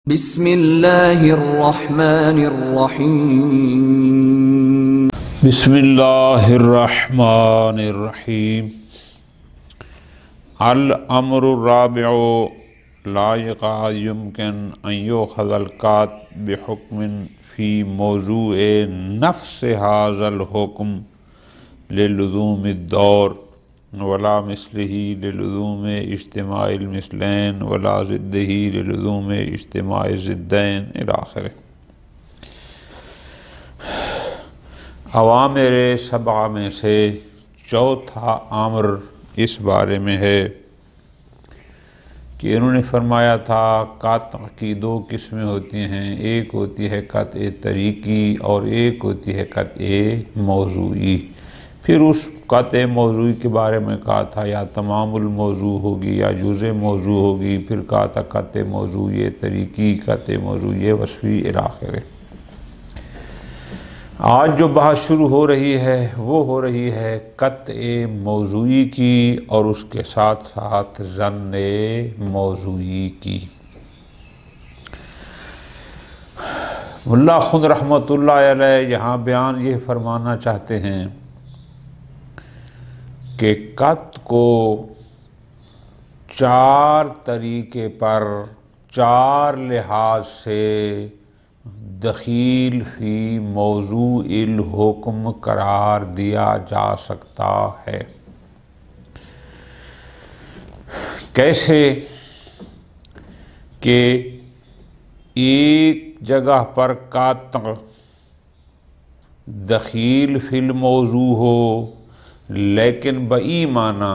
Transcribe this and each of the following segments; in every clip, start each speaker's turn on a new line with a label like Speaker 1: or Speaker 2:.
Speaker 1: بسم اللہ الرحمن الرحیم
Speaker 2: بسم اللہ الرحمن الرحیم الامر الرابع لا يمكن ان يؤخذ القاطع بحكم في موضوع نفس هذا الحكم للزوم الدور ولا مثله للزوم اجتماع المثلين ولا ضده للزوم اجتماع الضدين الى آخره۔ اوامر سبع میں سے چوتھا امر اس بارے میں ہے کہ انہوں نے فرمایا تھا قاطع کی دو قسمیں ہوتی ہیں، ایک ہوتی ہے قطع طریقی اور ایک ہوتی ہے قطع موضوعی۔ پھر اس قطع موضوعی کے بارے میں کہا تھا یا تمام الموضوع ہوگی یا جزء موضوع ہوگی، پھر کہا تھا قطع موضوعی طریقی، قطع موضوعی وصفی الی آخرہ۔ آج جو بحث شروع ہو رہی ہے وہ ہو رہی ہے قطع موضوعی کی اور اس کے ساتھ ساتھ ظن موضوعی کی۔ ملا خود رحمۃ اللہ علیہ یہاں بیان یہ فرمانا چاہتے ہیں کہ قطع کو چار طریقے پر، چار لحاظ سے دخیل فی موضوع الحکم قرار دیا جا سکتا ہے۔ کیسے کہ ایک جگہ پر قاطع دخیل فی الموضوع ہو، لیکن بئی معنی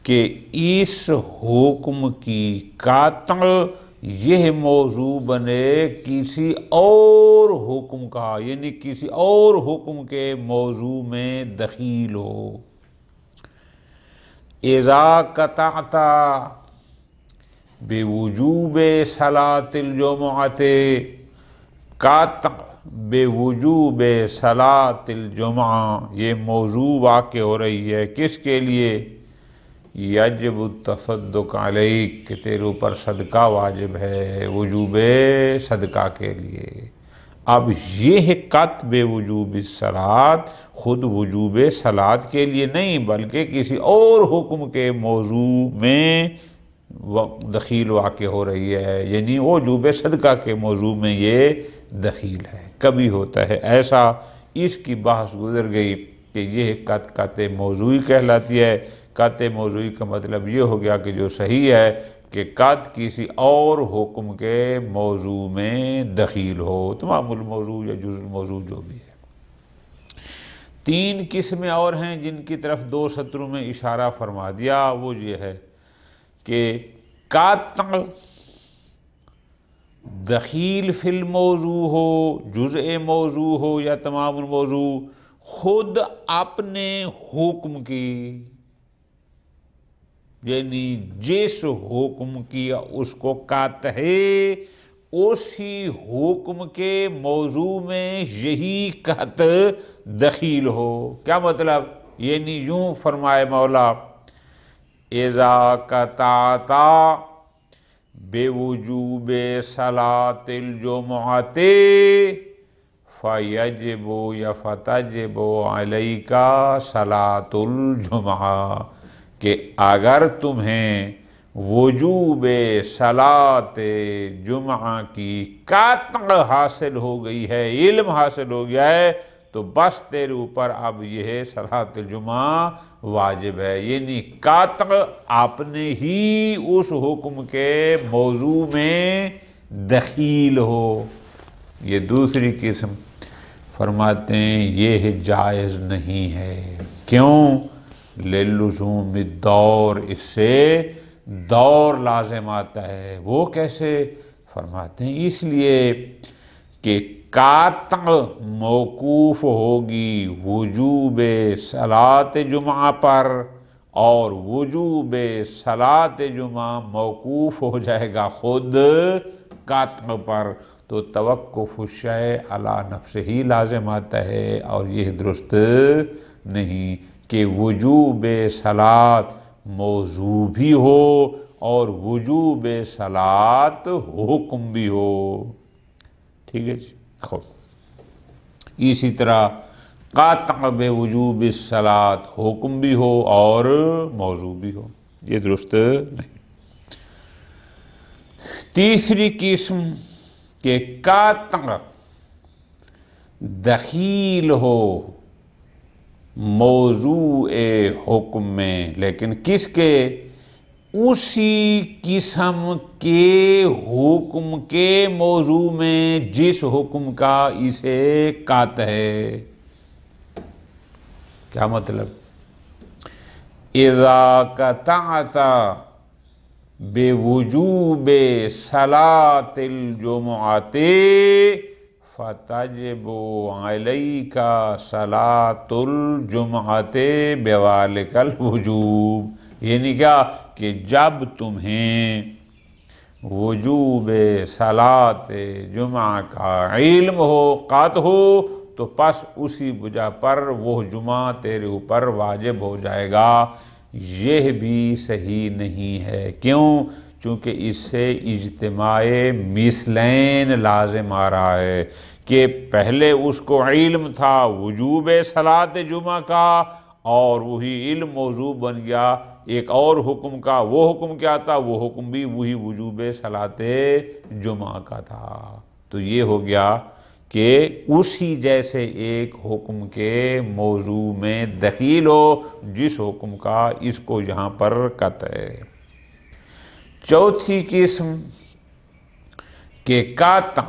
Speaker 2: کہ اس حکم کی قاطع یہ موضوع بنے کسی اور حکم کا، یعنی کسی اور حکم کے موضوع میں دخیل ہو۔ اذا قطعت بوجوب صلاۃ الجمعۃ، قطع بوجوب صلاۃ الجمعہ یہ موضوع واقع ہو رہی ہے کس کے لیے؟ یجب التصدق علیک کہ تیرے اوپر صدقہ واجب ہے، وجوب صدقہ کے لیے۔ اب یہ قطع بوجوب الصلاۃ خود وجوب صلاۃ کے لیے نہیں بلکہ کسی اور حکم کے موضوع میں دخیل واقع ہو رہی ہے، یعنی وجوب صدقہ کے موضوع میں یہ دخیل ہے۔ کبھی ہوتا ہے ایسا، اس کی بحث گزر گئی کہ یہ قطع موضوعی کہلاتی ہے۔ قطع موضوعی کا مطلب یہ ہو گیا کہ جو صحیح ہے کہ قطع کسی اور حکم کے موضوع میں دخیل ہو، تمام الموضوع یا جزء الموضوع جو بھی ہے۔ تین قسمیں اور ہیں جن کی طرف دو سطروں میں اشارہ فرما دیا، وہ یہ ہے کہ قاطع دخیل فی الموضوع ہو، جزء موضوع ہو یا تمام الموضوع، خود اپنے حکم کی، یعنی جس حکم کی اس کو قاطع ہے اسی حکم کے موضوع میں یہی قطع دخیل ہو۔ کیا مطلب؟ یعنی یوں فرمائے مولا اذا قطعت بوجوب صلاۃ الجمعۃ فیجب یا فتجب علیک صلاۃ الجمعہ، کہ اگر تمہیں وجوب صلاۃ جمعہ کی قطع حاصل ہو گئی ہے، علم حاصل ہو گیا ہے، تو بس تیرے اوپر اب یہ صلاۃ الجمعہ واجب ہے، یعنی قطع اپنے ہی اس حکم کے موضوع میں دخیل ہو۔ یہ دوسری قسم فرماتے ہیں یہ جائز نہیں ہے۔ کیوں؟ للزوم الدور، اس سے دور لازم آتا ہے۔ وہ کیسے؟ فرماتے ہیں اس لیے کہ قاطع موقوف ہوگی وجوب صلاۃ جمعہ پر اور وجوب صلاۃ جمعہ موقوف ہو جائے گا خود قاطع پر، تو توقف الشیء علی نفسہ ہی لازم آتا ہے، اور یہ درست نہیں کہ وجوب صلاۃ موضوع بھی ہو اور وجوب صلاۃ حکم بھی ہو۔ ٹھیک ہے جی، خوب۔ اسی طرح قاطع بوجوب الصلاۃ حکم بھی ہو اور موضوع بھی ہو، یہ درست نہیں۔ تیسری قسم کہ قاطع دخیل ہو موضوع حکم میں، لیکن کس کے؟ اسی قسم کے حکم کے موضوع میں جس حکم کا اسے قاطع ہے۔ کیا مطلب؟ اذا قطعت بوجوب صلاۃ الجمعۃ فتجب علیک صلاۃ الجمعۃ بذلک الوجوب، یعنی کیا کہ جب تمہیں وجوب صلاۃ جمعہ کا علم ہو، قاطع ہو، تو پس اسی وجہ پر وہ جمعہ تیرے اوپر واجب ہو جائے گا۔ یہ بھی صحیح نہیں ہے، کیوں؟ چونکہ اس سے اجتماع مثلین لازم آ رہا ہے کہ پہلے اس کو علم تھا وجوب صلاۃ جمعہ کا، اور وہی علم موضوع بن گیا ایک اور حکم کا۔ وہ حکم کیا تھا؟ وہ حکم بھی وہی وجوب صلاۃ جمعہ کا تھا۔ تو یہ ہو گیا کہ اسی جیسے ایک حکم کے موضوع میں دخیل ہو جس حکم کا اس کو یہاں پر قطع ہے۔ چوتھی قسم کہ قاطع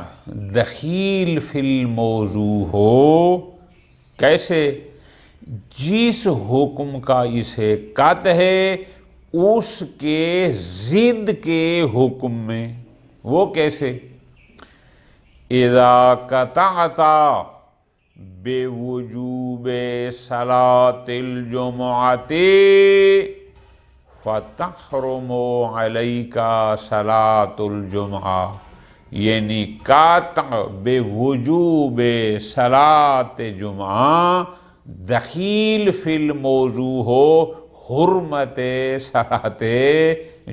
Speaker 2: دخیل فی الموضوع ہو، کیسے؟ جس حکم کا اسے قاطع ہے اس کے ضد کے حکم میں۔ وہ کیسے؟ اذا قطعت بوجوب صلاۃ الجمعۃ فتحرم علیک صلاۃ الجمعہ، یعنی قاطع بوجوب صلاۃ جمعہ دخیل فی الموضوع ہو حرمت صلاۃ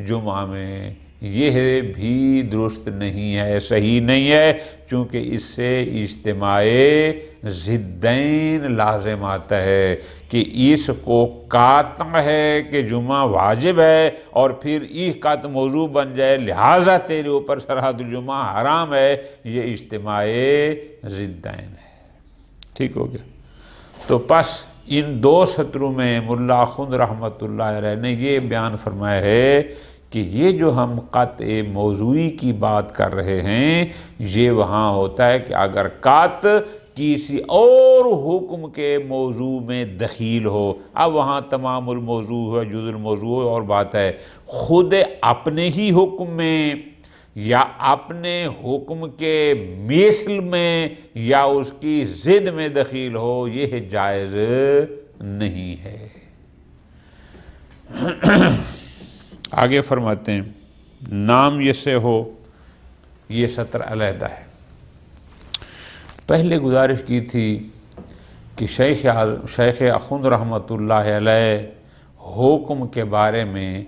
Speaker 2: جمعہ میں، یہ بھی درست نہیں ہے، صحیح نہیں ہے، چونکہ اس سے اجتماع ضدین لازم آتا ہے کہ اس کو قاطع ہے کہ جمعہ واجب ہے، اور پھر ایک قاطع موضوع بن جائے لہٰذا تیرے اوپر صلاۃ الجمعہ حرام ہے، یہ اجتماع ضدین ہے۔ ٹھیک ہو گیا؟ تو پس ان دو سطروں میں ملا خند رحمۃ اللہ علیہ نے یہ بیان فرمایا ہے کہ یہ جو ہم قطع موضوعی کی بات کر رہے ہیں یہ وہاں ہوتا ہے کہ اگر قاطع کسی اور حکم کے موضوع میں دخیل ہو۔ اب وہاں تمام الموضوع ہے، جز الموضوع اور بات ہے، خود اپنے ہی حکم میں یا اپنے حکم کے مثل میں یا اس کی ضد میں دخیل ہو، یہ جائز نہیں ہے۔ آگے فرماتے ہیں نام یہ سے ہو، یہ سطر علیحدہ ہے۔ پہلے گزارش کی تھی کہ شیخ اخند رحمۃ اللہ علیہ حکم کے بارے میں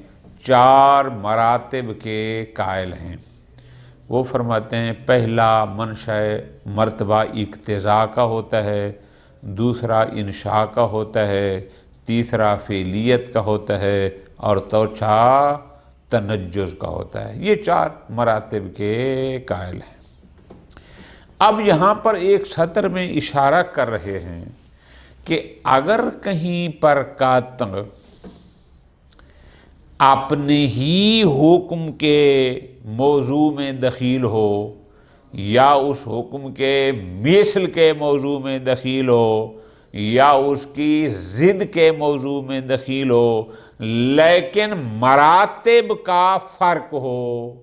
Speaker 2: 4 مراتب کے قائل ہیں۔ وہ فرماتے ہیں پہلا منشأ مرتبہ اقتضاء کا ہوتا ہے، دوسرا انشاء کا ہوتا ہے، تیسرا فعلیت کا ہوتا ہے، اور چوتھا تنجز کا ہوتا ہے۔ یہ 4 مراتب کے قائل ہیں۔ اب یہاں پر ایک سطر میں اشارہ کر رہے ہیں کہ اگر کہیں پر قاطع اپنے ہی حکم کے موضوع میں دخیل ہو یا اس حکم کے مثل کے موضوع میں دخیل ہو یا اس کی ضد کے موضوع میں دخیل ہو، لیکن مراتب کا فرق ہو،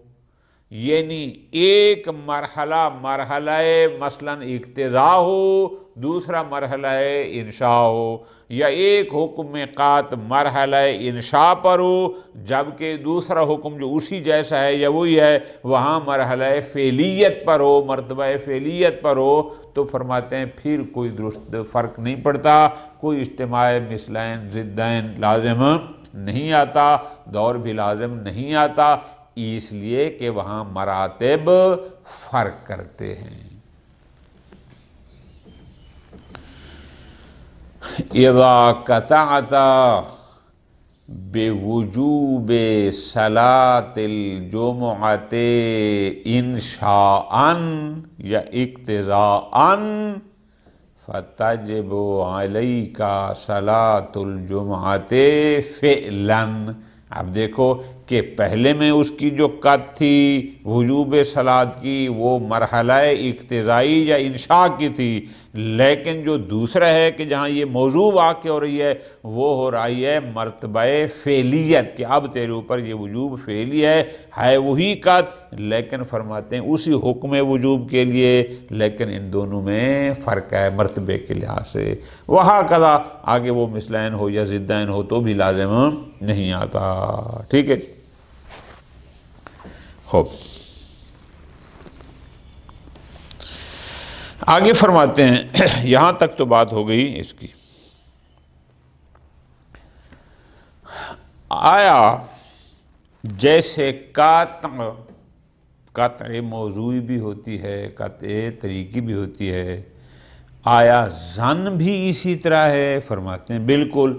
Speaker 2: یعنی ایک مرحلہ مثلا اقتضاء ہو، دوسرا مرحلہ انشاء ہو، یا ایک حکم میں قاطع مرحلہ انشاء پر ہو جبکہ دوسرا حکم جو اسی جیسا ہے یا وہی ہے وہاں مرحلہ فعلیت پر ہو، مرتبہ فعلیت پر ہو، تو فرماتے ہیں پھر کوئی درست فرق نہیں پڑتا، کوئی اجتماع مثلین ضدین لازم نہیں آتا، دور بھی لازم نہیں آتا، اس لیے کہ وہاں مراتب فرق کرتے ہیں۔ اذا قطعت بوجوب صلاۃ الجمعۃ انشاء یا اقتضاء فتجب علیک صلاۃ الجمعۃ فعلا۔ اب دیکھو کہ پہلے میں اس کی جو قط تھی وجوب صلاۃ کی وہ مرحلہ اقتضائی یا انشاء کی تھی، لیکن جو دوسرا ہے کہ جہاں یہ موضوع واقع ہو رہی ہے وہ ہو رہی ہے مرتبہ فعلیت، کہ اب تیرے اوپر یہ وجوب فعلی ہے وہی قط، لیکن فرماتے ہیں اسی حکم وجوب کے لیے، لیکن ان دونوں میں فرق ہے مرتبے کے لحاظ سے۔ وہکذا آگے وہ مثلین ہو یا ضدین ہو تو بھی لازم نہیں آتا۔ ٹھیک ہے، خوب آگے فرماتے ہیں، یہاں تک تو بات ہو گئی اس کی۔ آیا جیسے قطع موضوعی بھی ہوتی ہے، قطع طریقی بھی ہوتی ہے، آیا ظن بھی اسی طرح ہے؟ فرماتے ہیں بالکل،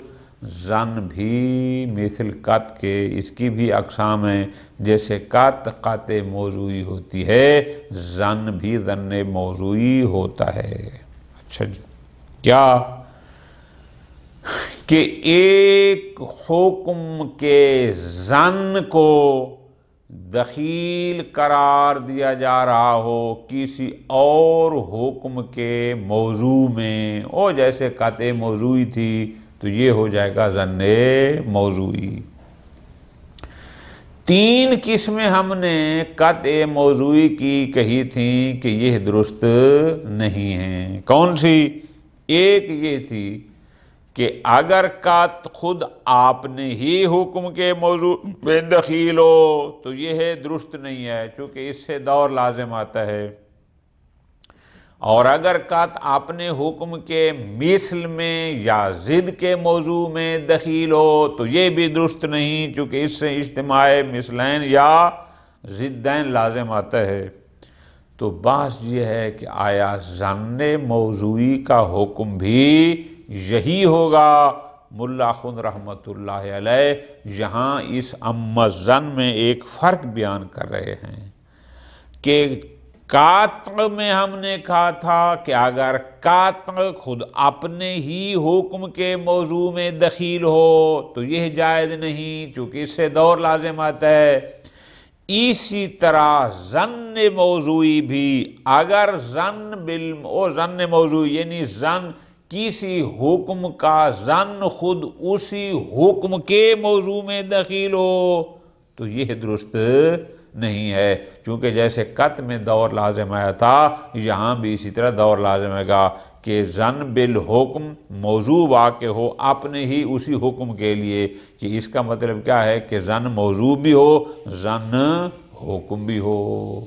Speaker 2: ظن بھی مثل قط کے اس کی بھی اقسام ہیں، جیسے قطع موضوعی ہوتی ہے ظن بھی ظن موضوعی ہوتا ہے۔ اچھا جی، کیا کہ ایک حکم کے ظن کو دخیل قرار دیا جا رہا ہو کسی اور حکم کے موضوع میں، او جیسے قطع موضوعی تھی تو یہ ہو جائے گا ظن موضوعی۔ تین قسمیں ہم نے قطع موضوعی کی کہی تھیں کہ یہ درست نہیں ہیں۔ کون سی؟ ایک یہ تھی کہ اگر قط خود آپ نے ہی حکم کے موضوع میں دخیل ہو تو یہ ہے درست نہیں ہے، چونکہ اس سے دور لازم آتا ہے، اور اگر قط اپنے حکم کے مثل میں یا ضد کے موضوع میں دخیل ہو تو یہ بھی درست نہیں، چونکہ اس سے اجتماع مثلین یا ضدین لازم آتا ہے۔ تو بحث یہ ہے کہ آیا ظن موضوعی کا حکم بھی یہی ہوگا؟ ملا خن رحمۃ اللہ علیہ یہاں اس اما الظن میں ایک فرق بیان کر رہے ہیں کہ قطع میں ہم نے کہا تھا کہ اگر قطع خود اپنے ہی حکم کے موضوع میں دخیل ہو تو یہ جائز نہیں، چونکہ اس سے دور لازم آتا ہے۔ اسی طرح ظن موضوعی بھی اگر ظن موضوعی یعنی ظن کسی حکم کا ظن خود اسی حکم کے موضوع میں دخیل ہو تو یہ درست نہیں ہے، چونکہ جیسے قط میں دور لازم آیا تھا یہاں بھی اسی طرح دور لازم آئے گا کہ ظن بالحکم موضوع واقع ہو اپنے ہی اسی حکم کے لیے، کہ اس کا مطلب کیا ہے کہ ظن موضوع بھی ہو ظن حکم بھی ہو۔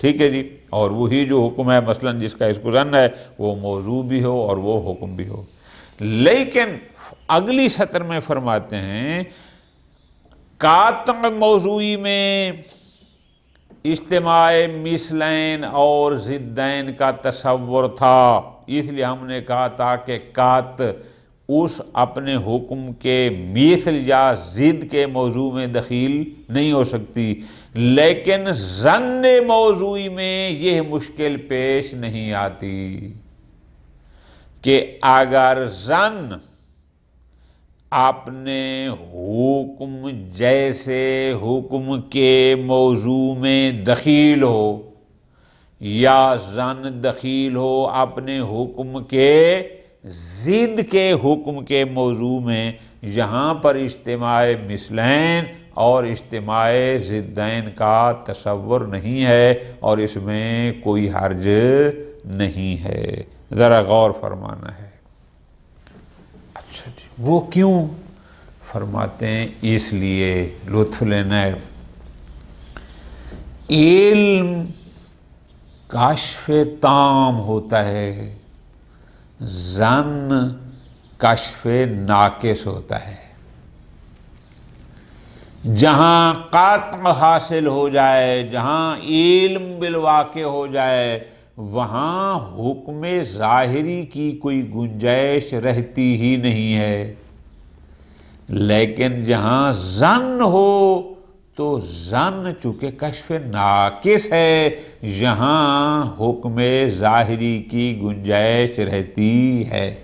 Speaker 2: ٹھیک ہے جی، اور وہی جو حکم ہے مثلا جس کا اس کو ظن ہے وہ موضوع بھی ہو اور وہ حکم بھی ہو۔ لیکن اگلی سطر میں فرماتے ہیں قطع موضوعی میں اجتماع مثلین اور ضدین کا تصور تھا، اس لیے ہم نے کہا تھا کہ قطع اس اپنے حکم کے مثل یا ضد کے موضوع میں دخیل نہیں ہو سکتی، لیکن ظن موضوعی میں یہ مشکل پیش نہیں آتی کہ اگر ظن اپنے حکم جیسے حکم کے موضوع میں دخیل ہو یا ظن دخیل ہو اپنے حکم کے ضد کے حکم کے موضوع میں، یہاں پر اجتماع مثلین اور اجتماع ضدین کا تصور نہیں ہے اور اس میں کوئی حرج نہیں ہے۔ ذرا غور فرمانا ہے۔ اچھا جی، وہ کیوں؟ فرماتے ہیں اس لیے، لطف لینا ہے، علم کشف تام ہوتا ہے، ظن کشف ناقص ہوتا ہے۔ جہاں قطع حاصل ہو جائے، جہاں علم بالواقع ہو جائے، وہاں حکم ظاہری کی کوئی گنجائش رہتی ہی نہیں ہے۔ لیکن جہاں ظن ہو تو ظن چونکہ کشف ناقص ہے، یہاں حکم ظاہری کی گنجائش رہتی ہے۔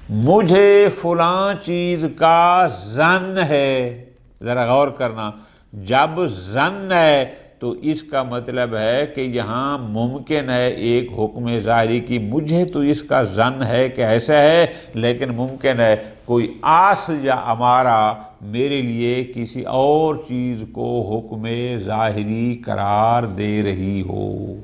Speaker 2: مجھے فلاں چیز کا ظن ہے، ذرا غور کرنا، جب ظن ہے تو اس کا مطلب ہے کہ یہاں ممکن ہے ایک حکم ظاہری کی، مجھے تو اس کا ظن ہے کہ ایسا ہے، لیکن ممکن ہے کوئی اصل یا امارہ میرے لیے کسی اور چیز کو حکم ظاہری قرار دے رہی ہو۔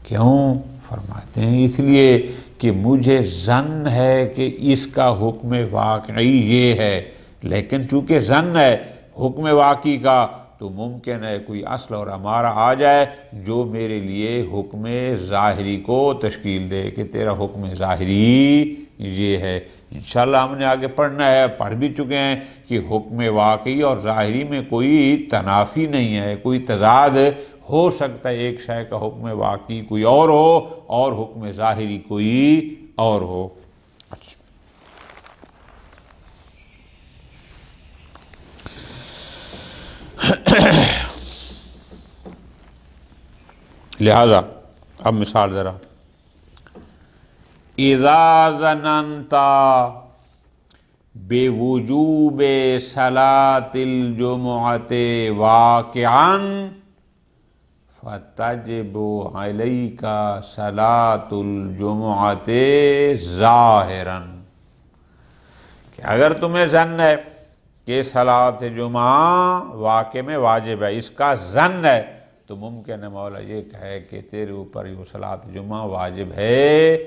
Speaker 2: کیوں؟ فرماتے ہیں اس لیے کہ مجھے ظن ہے کہ اس کا حکم واقعی یہ ہے، لیکن چونکہ ظن ہے حکم واقعی کا، تو ممکن ہے کوئی اصل اور امارہ آ جائے جو میرے لیے حکم ظاہری کو تشکیل دے کہ تیرا حکم ظاہری یہ ہے۔ انشاءاللہ ہم نے آگے پڑھنا ہے، پڑھ بھی چکے ہیں کہ حکم واقعی اور ظاہری میں کوئی تنافی نہیں ہے، کوئی تضاد ہو سکتا ہے، ایک شے کا حکم واقعی کوئی اور ہو اور حکم ظاہری کوئی اور ہو۔ لہذا اب مثال ذرا، اذا ظننت بوجوب صلاة الجمعة واقعا فتجب عليك صلاة الجمعة ظاہرا، کہ اگر تمہیں ظن ہے کہ صلاۃ جمعہ واقع میں واجب ہے، اس کا ظن ہے، تو ممکن ہے مولا یہ کہے کہ تیرے اوپر یہ صلاۃ جمعہ واجب ہے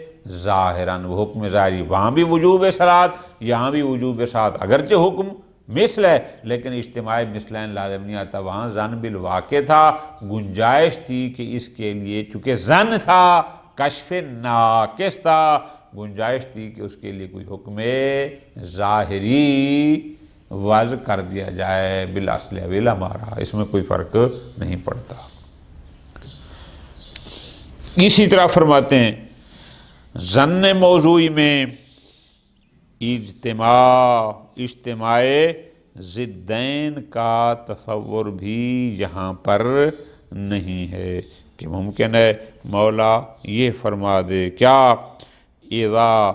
Speaker 2: ظاہراً، وہ حکم ظاہری، وہاں بھی وجوب صلاۃ، یہاں بھی وجوب صلاۃ، اگرچہ حکم مثل ہے لیکن اجتماع مثلین لازم نہیں آتا، وہاں ظن بالواقع تھا، گنجائش تھی کہ اس کے لیے چونکہ ظن تھا، کشف ناقص تھا، گنجائش تھی کہ اس کے لیے کوئی حکم ظاہری وضع کر دیا جائے، بالاصل بالامارہ، اس میں کوئی فرق نہیں پڑتا۔ اسی طرح فرماتے ہیں ظن موضوعی میں اجتماع ضدین کا تصور بھی یہاں پر نہیں ہے، کہ ممکن ہے مولا یہ فرما دے کیا، اذا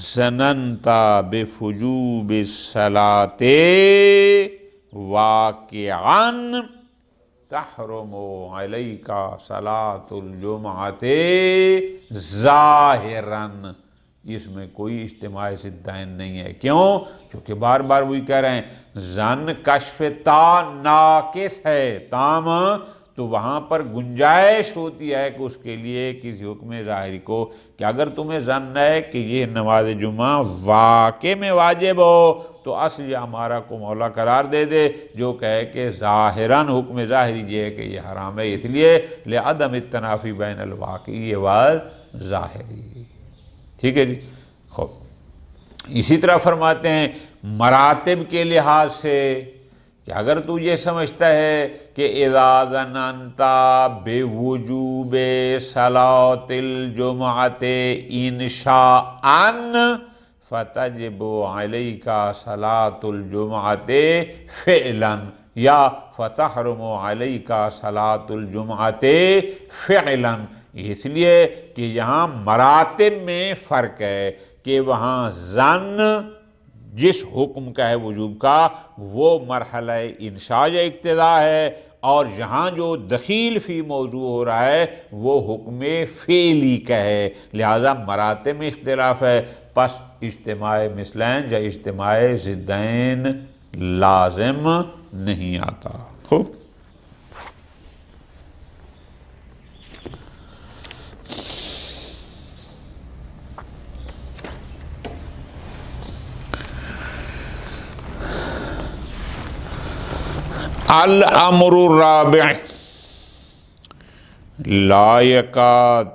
Speaker 2: ظننت بوجوب الصلاۃ واقعا تحرم علیک صلاۃ الجمعۃ ظاہرا، اس میں کوئی اجتماع ضدین نہیں ہے۔ کیوں؟ چونکہ بار بار وہی کہہ رہے ہیں ظن کشف تا ناقص ہے، تام تو وہاں پر گنجائش ہوتی ہے کہ اس کے لیے کسی حکم ظاہری کو، کہ اگر تمہیں ظن ہے کہ یہ نماز جمعہ واقع میں واجب ہو تو اصل یا امارہ کو مولا قرار دے دے، جو کہے کہ ظاہراً حکم ظاہری یہ ہے کہ یہ حرام ہے، اس لیے لعدم التنافی بین الواقعی والظاہری۔ ٹھیک ہے جی، خوب۔ اسی طرح فرماتے ہیں مراتب کے لحاظ سے، کہ اگر تو یہ سمجھتا ہے کہ اذا ظننت بوجوب صلاۃ الجمعۃ انشاءً فتجب علیک صلاۃ الجمعۃ فعلاً، یا فتحرم علیک صلاۃ الجمعۃ فعلاً، اس لیے کہ یہاں مراتب میں فرق ہے، کہ وہاں ظن جس حکم کا ہے وجوب کا وہ مرحلہ انشاء یا اقتضاء ہے، اور یہاں جو دخیل فی موضوع ہو رہا ہے وہ حکم فعلی کا ہے، لہذا مراتب میں اختلاف ہے، پس اجتماع مثلین یا اجتماع ضدین لازم نہیں آتا۔ خوب، الامر الرابع لا یکاد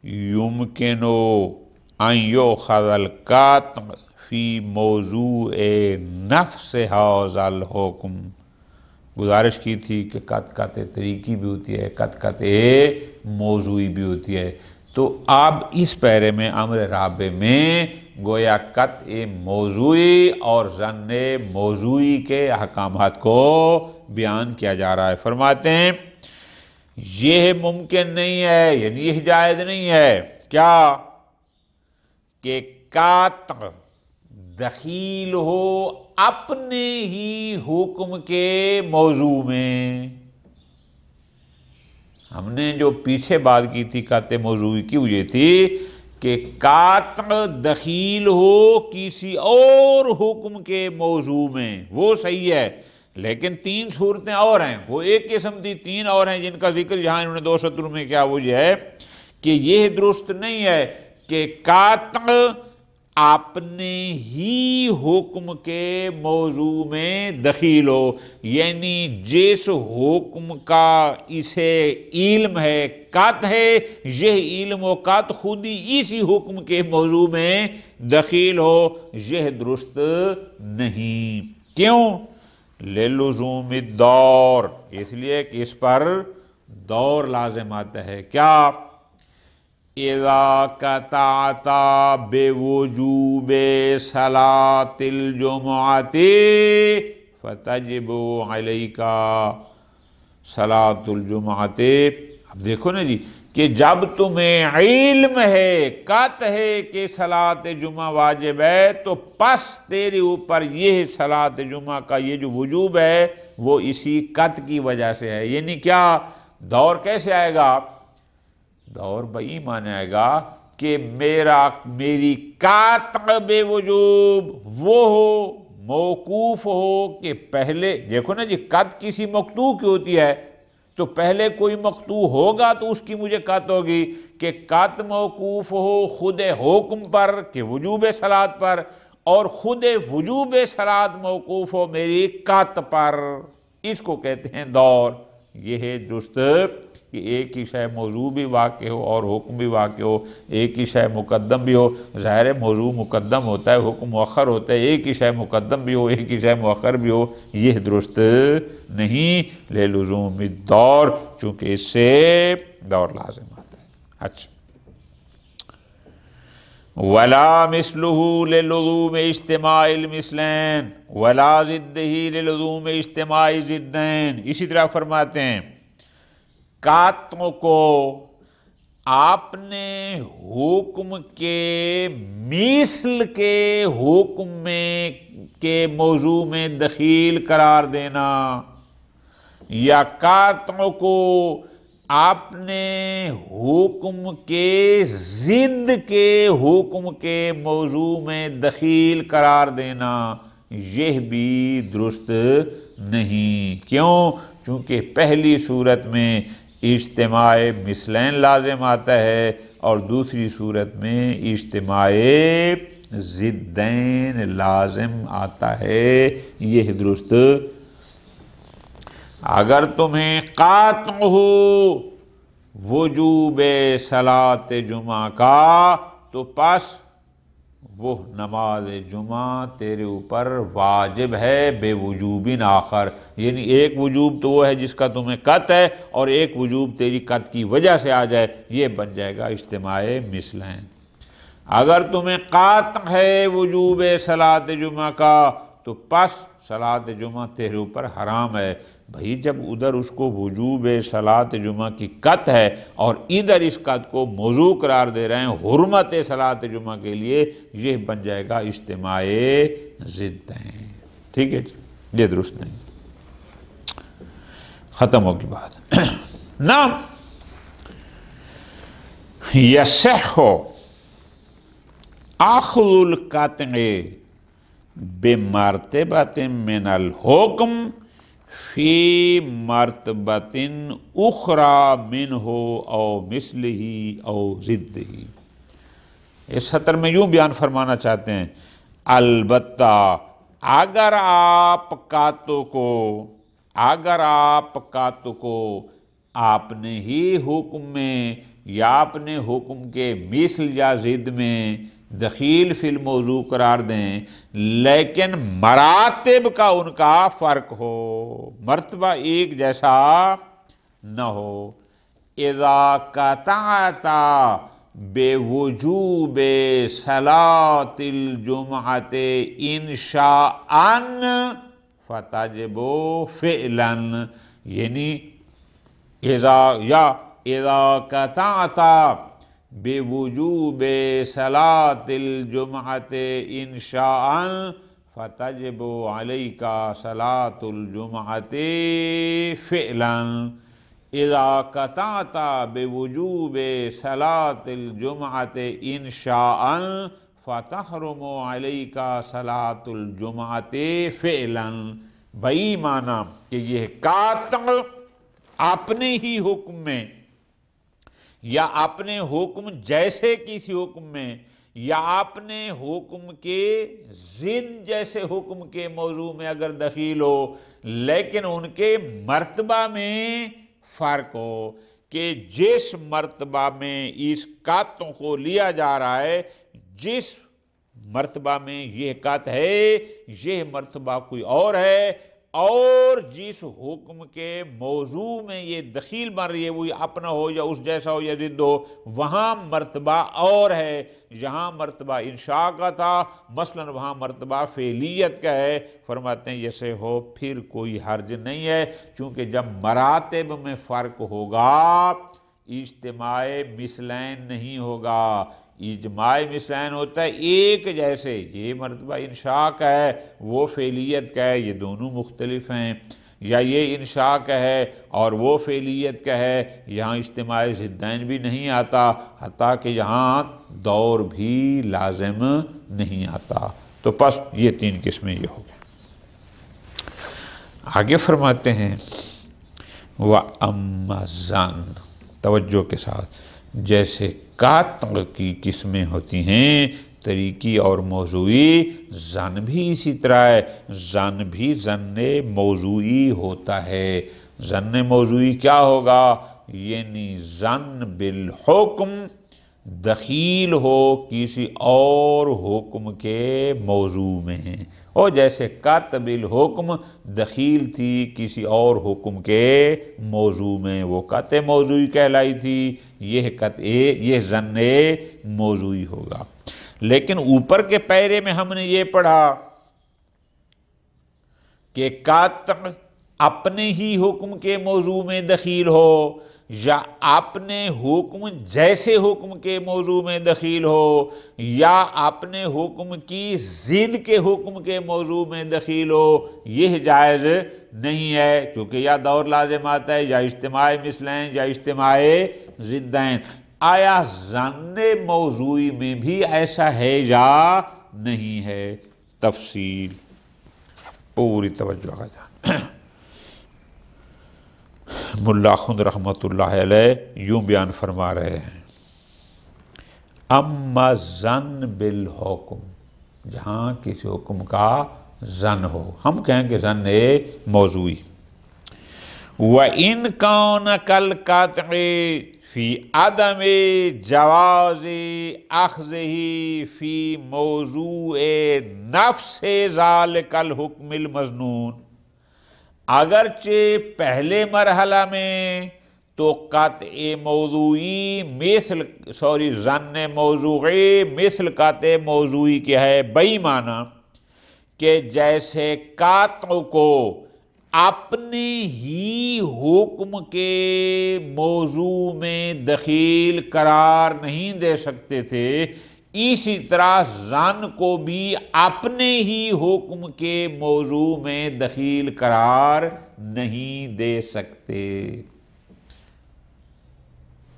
Speaker 2: یمکن ان یؤخذ القطع فی موضوع نفس ھذا الحکم، گزارش کی تھی کہ قط طریقی بھی ہوتی ہے، قط موضوعی بھی ہوتی ہے، تو اب اس پیرے میں امر رابع میں گویا قطع موضوعی اور ظن موضوعی کے احکامات کو بیان کیا جا رہا ہے۔ فرماتے ہیں یہ ممکن نہیں ہے، یعنی یہ جائز نہیں ہے کیا کہ قطع دخیل ہو اپنے ہی حکم کے موضوع میں۔ ہم نے جو پیچھے بات کی تھی قطع موضوعی کی، وہ یہ تھی کہ قطع دخیل ہو کسی اور حکم کے موضوع میں، وہ صحیح ہے، لیکن تین صورتیں اور ہیں، وہ ایک قسم تھی، تین اور ہیں جن کا ذکر یہاں انہوں نے 2 سطروں میں کیا، وہ یہ ہے کہ یہ درست نہیں ہے کہ قطع اپنے ہی حکم کے موضوع میں دخیل ہو، یعنی جس حکم کا اسے علم ہے، قطع ہے، یہ علم و قطع خود ہی اسی حکم کے موضوع میں دخیل ہو، یہ درست نہیں۔ کیوں؟ لِلُزُومِ الدَّوْرِ، اس لیے کہ اس پر دور لازم آتا ہے۔ کیا؟ اِذَا قَطَعْتَ بِوُجُوبِ صَلَاةِ الْجُمْعَةِ فَتَجِبُ عَلَيْكَ صَلَاةُ الْجُمْعَةِ۔ اب دیکھو نا جی کہ جب تمہیں علم ہے، قطع ہے کہ صلاۃ جمعہ واجب ہے، تو پس تیرے اوپر یہ صلاۃ جمعہ کا یہ جو وجوب ہے وہ اسی قطع کی وجہ سے ہے۔ یعنی کیا دور کیسے آئے گا؟ دور بئی معنی آئے گا کہ میری قطع بے وجوب وہ ہو، موقوف ہو کہ پہلے دیکھو نا جی قطع کسی مقطوع کی ہوتی ہے، تو پہلے کوئی مقطوع ہوگا تو اس کی مجھے قطع ہوگی، کہ قطع موقوف ہو خود حکم پر کہ وجوب صلاۃ پر، اور خود وجوب صلاۃ موقوف ہو میری قطع پر، اس کو کہتے ہیں دور۔ یہ ہے درست کہ ایک ہی شے موضوع بھی واقع ہو اور حکم بھی واقع ہو، ایک ہی شے مقدم بھی ہو، ظاہر موضوع مقدم ہوتا ہے، حکم مؤخر ہوتا ہے، ایک ہی شے مقدم بھی ہو ایک ہی شے مؤخر بھی ہو، یہ درست نہیں، لِلُزُومِ الدَّوْرِ، چونکہ اس سے دور لازم آتا ہے۔ اچھا، وَلَا مِثْلُهُ لِلُزُومِ اجتماع الْمِثْلَيْنِ وَلَا ضِدِّهِ لِلُزُومِ اجتماع ضِدَّيْنِ۔ اسی طرح فرماتے ہیں قطع کو آپ نے حکم کے مثل کے حکم میں کے موضوع میں دخیل قرار دینا، یا قطع کو آپ نے حکم کے ضد کے حکم کے موضوع میں دخیل قرار دینا، یہ بھی درست نہیں۔ کیوں؟ چونکہ پہلی صورت میں اجتماع مثلین لازم آتا ہے اور دوسری صورت میں اجتماع ضدین لازم آتا ہے، یہ درست۔ اگر تمہیں قطع ہو وجوب صلاۃ جمعہ کا، تو پس وہ نماز جمعہ تیرے اوپر واجب ہے بے وجوب آخر، یعنی ایک وجوب تو وہ ہے جس کا تمہیں قطع ہے، اور ایک وجوب تیری قطع کی وجہ سے آ جائے، یہ بن جائے گا اجتماع مثلین۔ اگر تمہیں قطع ہے وجوب صلاۃ جمعہ کا، تو پس صلاۃ جمعہ تیرے اوپر حرام ہے۔ بھئی جب ادھر اس کو وجوب صلاۃ جمعہ کی قطع ہے اور ادھر اس قطع کو موضوع قرار دے رہے ہیں حرمت صلاۃ جمعہ کے لیے، یہ بن جائے گا اجتماع ضدین۔ ٹھیک ہے جی، یہ درست نہیں، ختم ہوگی بات۔ نعم یصح اخذ القطع بمرتبۃ من الحکم فی مرتبۃ اخری منہ او مثلہ او ضدہ۔ اس سطر میں یوں بیان فرمانا چاہتے ہیں، البتہ اگر آپ قطع کو آپ نے ہی حکم میں یا اپنے حکم کے مثل یا ضد میں دخیل فی الموضوع قرار دیں لیکن مراتب کا ان کا فرق ہو، مرتبہ ایک جیسا نہ ہو۔ اذا قطعت بوجوب صلاۃ الجمعۃ انشاء فتجب فعلا، یعنی اذا قطعت بوجوب صلاۃ الجمعۃ انشاء فتجب علیک صلاۃ الجمعۃ فعلا، اذا قطعت بوجوب صلاۃ الجمعۃ انشاء فتحرم علیک صلاۃ الجمعۃ فعلا۔ بھئی معنی کہ یہ قاطع اپنے ہی حکم میں یا اپنے حکم جیسے کسی حکم میں یا اپنے حکم کے ضد جیسے حکم کے موضوع میں اگر دخیل ہو لیکن ان کے مرتبہ میں فرق ہو، کہ جس مرتبہ میں اس قطع کو لیا جا رہا ہے، جس مرتبہ میں یہ قطع ہے یہ مرتبہ کوئی اور ہے، اور جس حکم کے موضوع میں یہ دخیل بن رہی ہے وہ اپنا ہو یا اس جیسا ہو یا ضد ہو، وہاں مرتبہ اور ہے۔ یہاں مرتبہ انشاء کا تھا، مثلا وہاں مرتبہ فعلیت کا ہے۔ فرماتے ہیں جیسے ہو پھر کوئی حرج نہیں ہے، چونکہ جب مراتب میں فرق ہوگا اجتماع مثلین نہیں ہوگا۔ اجماع مثلین ہوتا ہے ایک جیسے، یہ مرتبہ انشاء کا ہے وہ فعلیت کا ہے، یہ دونوں مختلف ہیں، یا یہ انشاء کا ہے اور وہ فعلیت کا ہے، یہاں اجتماع ضدین بھی نہیں آتا، حتیٰ کہ یہاں دور بھی لازم نہیں آتا۔ تو پس یہ تین قسمیں یہ ہو گئے۔ آگے فرماتے ہیں وَأَمَّا الظَّنُّ، توجہ کے ساتھ، جیسے قطع کی قسمیں ہوتی ہیں طریقی اور موضوعی، ظن بھی اسی طرح ہے۔ ظن بھی ظن موضوعی ہوتا ہے۔ ظن موضوعی کیا ہوگا؟ یعنی ظن بالحکم دخیل ہو کسی اور حکم کے موضوع میں، اور جیسے قطع بالحکم دخیل تھی کسی اور حکم کے موضوع میں، وہ قطع موضوعی کہلائی تھی، یہ ظن موضوعی ہوگا۔ لیکن اوپر کے پیرے میں ہم نے یہ پڑھا کہ قطع اپنے ہی حکم کے موضوع میں دخیل ہو یا اپنے حکم جیسے حکم کے موضوع میں دخیل ہو یا اپنے حکم کی ضد کے حکم کے موضوع میں دخیل ہو، یہ جائز نہیں ہے، چونکہ یا دور لازم آتا ہے یا اجتماع مثلین یا اجتماع ضدین۔ آیا ظن موضوعی میں بھی ایسا ہے یا نہیں ہے؟ تفصیل پوری توجہ کا جان۔ ملا خند رحمۃ اللہ علیہ یوں بیان فرما رہے ہیں، اما ظن بالحکم، جہاں کسی حکم کا ظن ہو، ہم کہیں کہ ظن موضوعی، وَإِنْ كَانَ كَالْقَطْعِ فی عدم جواز اخذہ فی موضوع نفس ذالک الحکم المظنون، اگرچہ پہلے مرحلہ میں تو قطع موضوعی ظن موضوعی مثل قطع موضوعی کیا ہے، بئی معنی کہ جیسے قطع کو اپنے ہی حکم کے موضوع میں دخیل قرار نہیں دے سکتے تھے، اسی طرح ظن کو بھی اپنے ہی حکم کے موضوع میں دخیل قرار نہیں دے سکتے۔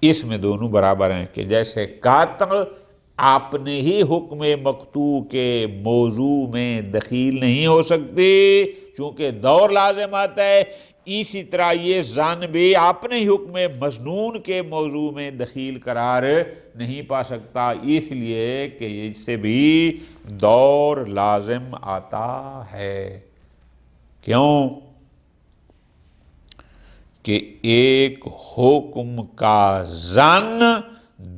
Speaker 2: اس میں دونوں برابر ہیں کہ جیسے قطع اپنے ہی حکم مقطوع کے موضوع میں دخیل نہیں ہو سکتے چونکہ دور لازم آتا ہے، اسی طرح یہ ظن بھی اپنے حکم مظنون کے موضوع میں دخیل قرار نہیں پا سکتا، اس لیے کہ اس سے بھی دور لازم آتا ہے۔ کیوں؟ کہ ایک حکم کا ظن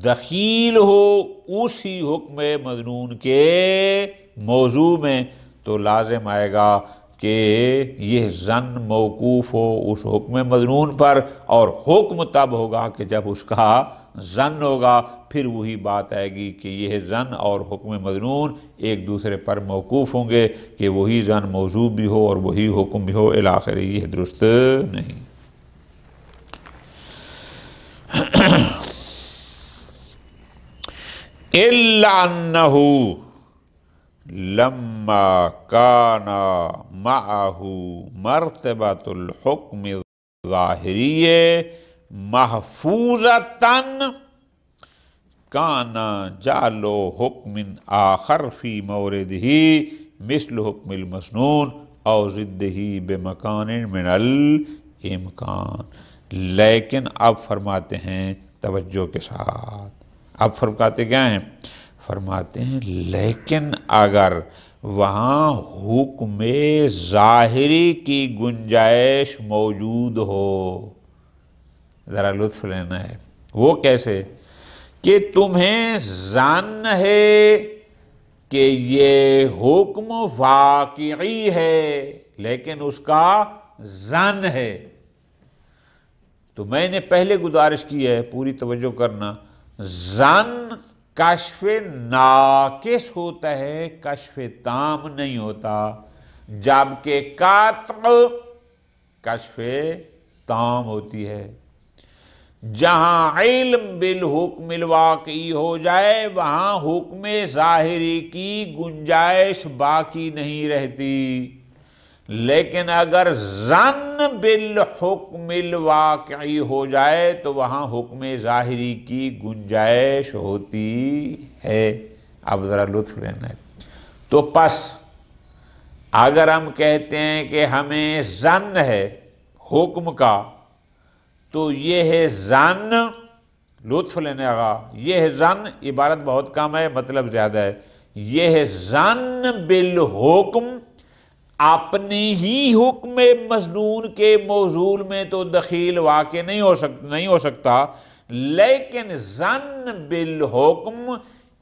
Speaker 2: دخیل ہو اسی حکم مظنون کے موضوع میں تو لازم آئے گا کہ یہ ظن موقوف ہو اس حکم مظنون پر، اور حکم تب ہوگا کہ جب اس کا ظن ہوگا، پھر وہی بات آئے گی کہ یہ ظن اور حکم مظنون ایک دوسرے پر موقوف ہوں گے کہ وہی ظن موضوع بھی ہو اور وہی حکم بھی ہو الی آخر، یہ درست نہیں۔ الا انہ لما کان معہ مرتبۃ الحکم الظاہری محفوظۃ کان جعل حکم آخر فی موردہ مثل حکم المسنون او ضدہ بمکان من الامکان۔ لیکن اب فرماتے ہیں توجہ کے ساتھ، اب فرماتے کیا ہیں؟ فرماتے ہیں لیکن اگر وہاں حکم ظاہری کی گنجائش موجود ہو، ذرا لطف لینا ہے، وہ کیسے؟ کہ تمہیں ظن ہے کہ یہ حکم واقعی ہے لیکن اس کا ظن ہے، تو میں نے پہلے گزارش کی ہے، پوری توجہ کرنا، ظن کشف ناقص ہوتا ہے، کشف تام نہیں ہوتا، جبکہ قطع کشف تام ہوتی ہے۔ جہاں علم بالحکم الواقعی ہو جائے وہاں حکم ظاہری کی گنجائش باقی نہیں رہتی، لیکن اگر ظن بالحکم الواقعی ہو جائے تو وہاں حکم ظاہری کی گنجائش ہوتی ہے۔ اب ذرا لطف لینا ہے، تو پس اگر ہم کہتے ہیں کہ ہمیں ظن ہے حکم کا، تو یہ ہے ظن، لطف لینے گا، یہ ہے ظن، عبارت بہت کم ہے مطلب زیادہ ہے، یہ ہے ظن بالحکم، اپنے ہی حکم مظنون کے موضوع میں تو دخیل واقع نہیں ہو سکتا، لیکن ظن بالحکم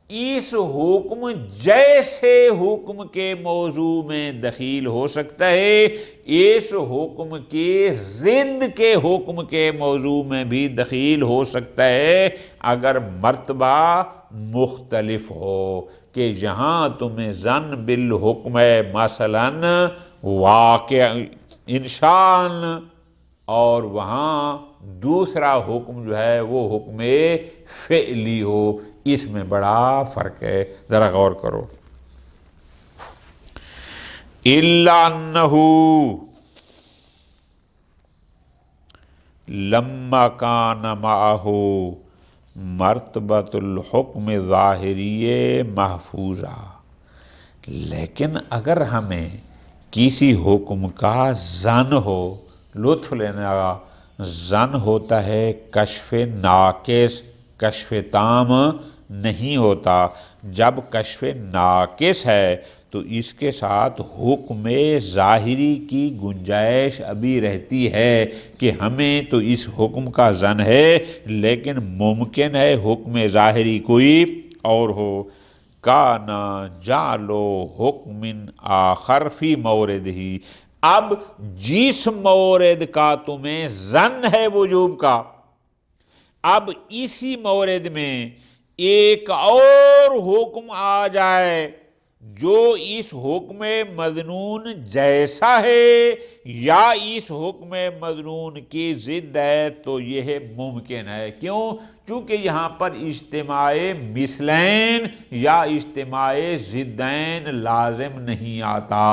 Speaker 2: اس حکم جیسے حکم کے موضوع میں دخیل ہو سکتا ہے، اس حکم کے ضد کے حکم کے موضوع میں بھی دخیل ہو سکتا ہے اگر مرتبہ مختلف ہو، کہ جہاں تمہیں ظن بالحکم ہے مثلاً واقع انشان، اور وہاں دوسرا حکم جو ہے وہ حکم فعلی ہو، اس میں بڑا فرق ہے، ذرا غور کرو۔ الا انہ لما کان معہ مرتبۃ الحکم ظاہری محفوظہ، لیکن اگر ہمیں کسی حکم کا ظن ہو، لطف لینا گا، ظن ہوتا ہے کشف ناقص، کشف تام نہیں ہوتا، جب کشف ناقص ہے تو اس کے ساتھ حکم ظاہری کی گنجائش ابھی رہتی ہے کہ ہمیں تو اس حکم کا ظن ہے لیکن ممکن ہے حکم ظاہری کوئی اور ہو۔ کانا جعلو حکم آخر فی موردہ، اب جس مورد کا تمہیں ظن ہے وجوب کا، اب اسی مورد میں ایک اور حکم آ جائے جو اس حکم مظنون جیسا ہے یا اس حکم مظنون کی ضد ہے، تو یہ ممکن ہے۔ کیوں؟ چونکہ یہاں پر اجتماع مثلین یا اجتماع ضدین لازم نہیں آتا،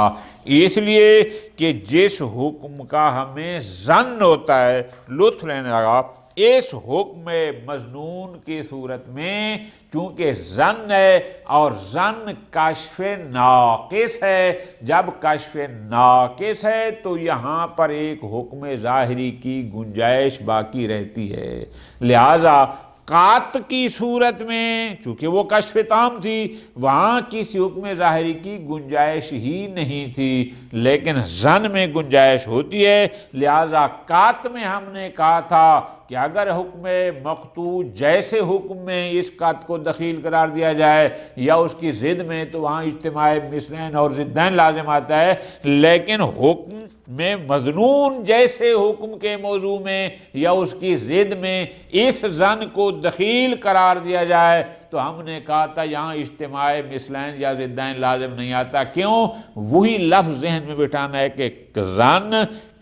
Speaker 2: اس لیے کہ جس حکم کا ہمیں ظن ہوتا ہے، لطف لینے لگا، اس حکم مظنون کی صورت میں چونکہ ظن ہے اور ظن کشف ناقص ہے، جب کشف ناقص ہے تو یہاں پر ایک حکم ظاہری کی گنجائش باقی رہتی ہے، لہذا قطع کی صورت میں چونکہ وہ کشف تام تھی وہاں کسی حکم ظاہری کی گنجائش ہی نہیں تھی، لیکن ظن میں گنجائش ہوتی ہے، لہذا قطع میں ہم نے کہا تھا کہ اگر حکم مقطوع جیسے حکم میں اس قط کو دخیل قرار دیا جائے یا اس کی ضد میں تو وہاں اجتماع مثلین اور ضدین لازم آتا ہے، لیکن حکم میں مظنون جیسے حکم کے موضوع میں یا اس کی ضد میں اس ظن کو دخیل قرار دیا جائے تو ہم نے کہا تھا یہاں اجتماع مثلین یا ضدین لازم نہیں آتا۔ کیوں؟ وہی لفظ ذہن میں بٹھانا ہے کہ ظن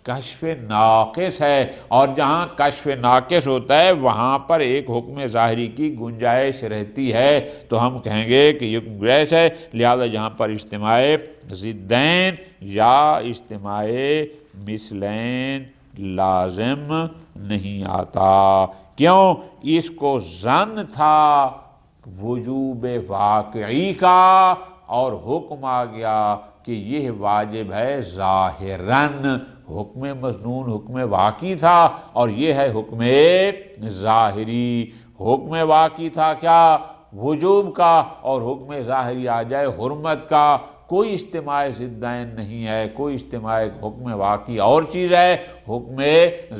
Speaker 2: کشف ناقص ہے، اور جہاں کشف ناقص ہوتا ہے وہاں پر ایک حکم ظاہری کی گنجائش رہتی ہے، تو ہم کہیں گے کہ یہ گنجائش ہے، لہذا یہاں پر اجتماع ضدین یا اجتماع مثلین لازم نہیں آتا۔ کیوں؟ اس کو ظن تھا وجوب واقعی کا، اور حکم آ گیا کہ یہ واجب ہے ظاہراً۔ حکم مظنون حکم واقعی تھا اور یہ ہے حکم ظاہری۔ حکم واقعی تھا کیا؟ وجوب کا، اور حکم ظاہری آ جائے حرمت کا۔ کوئی اجتماع ضدین نہیں ہے، کوئی اجتماع حکم واقعی اور چیز ہے، حکم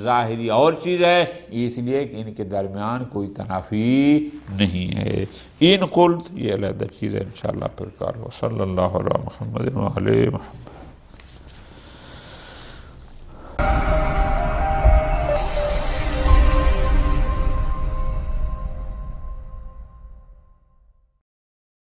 Speaker 2: ظاہری اور چیز ہے، اس لیے کہ ان کے درمیان کوئی تنافی نہیں ہے۔ ان قلت، یہ علیحدہ چیز ہے، انشاءاللہ پھر کار ہو۔ صلی اللہ علیہ محمد وعلی محمد۔